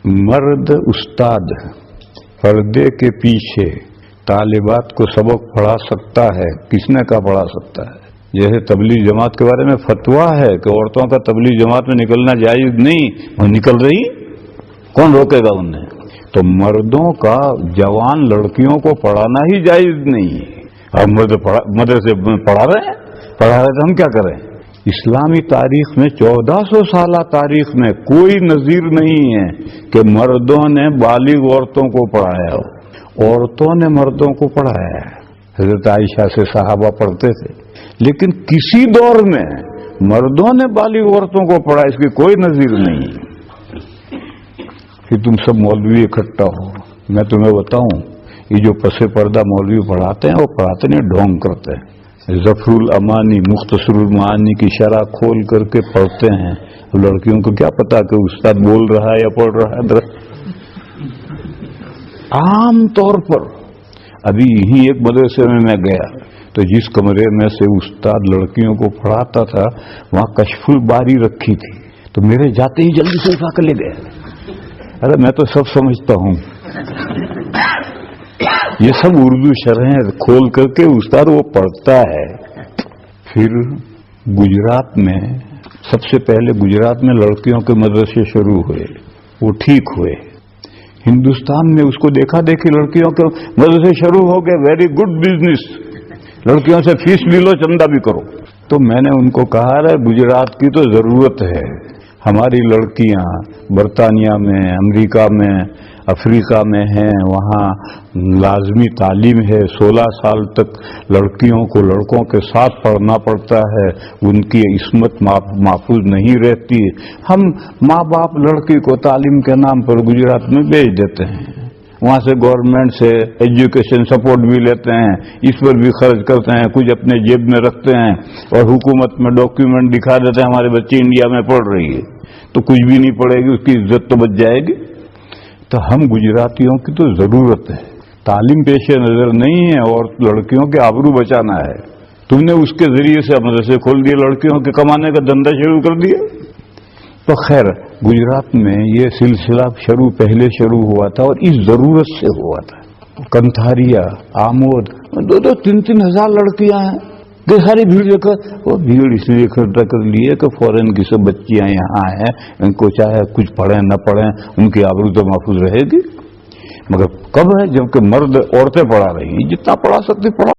مرد استاد پردے کے پیچھے طالبات کو سبق پڑھا سکتا ہے، کس نے کہا پڑھا سکتا ہے؟ جیسے تبلیغ جماعت کے بارے میں فتویٰ ہے کہ عورتوں کا تبلیغ جماعت میں نکلنا جائز نہیں، وہ نکل رہی، کون روکے گا انہیں؟ تو مردوں کا جوان لڑکیوں کو پڑھانا ہی جائز نہیں، اور مرد مدرسے پڑھا رہے ہیں تو ہم کیا کریں؟ اسلامی تاریخ میں 1400 سالہ تاریخ میں کوئی نظیر نہیں ہے کہ مردوں نے بالغ عورتوں کو پڑھایا ہو، عورتوں نے مردوں کو پڑھایا ہے۔ حضرت عائشہ سے صحابہ پڑھتے تھے، لیکن کسی دور میں مردوں نے بالغ عورتوں کو پڑھا، اس کی کوئی نظیر نہیں کہ تم سب مولوی اکٹھا ہو۔ میں تمہیں بتاؤں، یہ جو پس پردہ مولوی پڑھاتے ہیں وہ پڑھاتے نہیں، ڈھونگ کرتے ہیں۔ ظفر الامانی مختصر المعانی کی شرح کھول کر کے پڑھتے ہیں، لڑکیوں کو کیا پتا کہ استاد بول رہا ہے یا پڑھ رہا ہے۔ عام طور پر ابھی یہی ایک مدرسے میں گیا تو جس کمرے میں سے استاد لڑکیوں کو پڑھاتا تھا وہاں کشف الباری رکھی تھی، تو میرے جاتے ہی جلدی سے اٹھا کر لے گئے۔ ارے میں تو سب سمجھتا ہوں، یہ سب اردو شرحیں کھول کر کے استاد وہ پڑھتا ہے۔ پھر گجرات میں سب سے پہلے گجرات میں لڑکیوں کے مدرسے شروع ہوئے، وہ ٹھیک ہوئے۔ ہندوستان میں اس کو دیکھا دیکھی لڑکیوں کے مدرسے شروع ہو گئے، ویری گڈ بزنس، لڑکیوں سے فیس بھی لو، چندہ بھی کرو۔ تو میں نے ان کو کہا رہا گجرات کی تو ضرورت ہے، ہماری لڑکیاں برطانیہ میں، امریکہ میں، افریقہ میں ہیں، وہاں لازمی تعلیم ہے، 16 سال تک لڑکیوں کو لڑکوں کے ساتھ پڑھنا پڑتا ہے، ان کی عصمت محفوظ نہیں رہتی۔ ہم ماں باپ لڑکی کو تعلیم کے نام پر گجرات میں بھیج دیتے ہیں، وہاں سے گورنمنٹ سے ایجوکیشن سپورٹ بھی لیتے ہیں، اس پر بھی خرچ کرتے ہیں، کچھ اپنے جیب میں رکھتے ہیں، اور حکومت میں ڈاکیومنٹ دکھا دیتے ہیں ہمارے بچی انڈیا میں پڑھ رہی ہے، تو کچھ بھی نہیں پڑھے گی، اس کی عزت تو بچ جائے گی۔ تو ہم گجراتیوں کی تو ضرورت ہے، تعلیم پیش نظر نہیں ہے، اور لڑکیوں کے آبرو بچانا ہے۔ تم نے اس کے ذریعے سے مدرسے کھول دیے، لڑکیوں کے کمانے کا دھندا شروع کر دیا۔ تو خیر گجرات میں یہ سلسلہ پہلے شروع ہوا تھا، اور اس ضرورت سے ہوا تھا۔ کنتھاریا، آمود، 2-2 3-3 ہزار لڑکیاں ہیں، کہ ساری بھیڑ لے کر، وہ بھیڑ اس لیے اکٹھا کر لیے کہ فورن کی سب بچیاں یہاں ہیں، ان کو چاہے کچھ پڑھیں نہ پڑھیں ان کی آبرو تو محفوظ رہے گی۔ مگر کب ہے؟ جبکہ مرد عورتیں پڑھا رہی ہیں، جتنا پڑھا سکتی پڑھا۔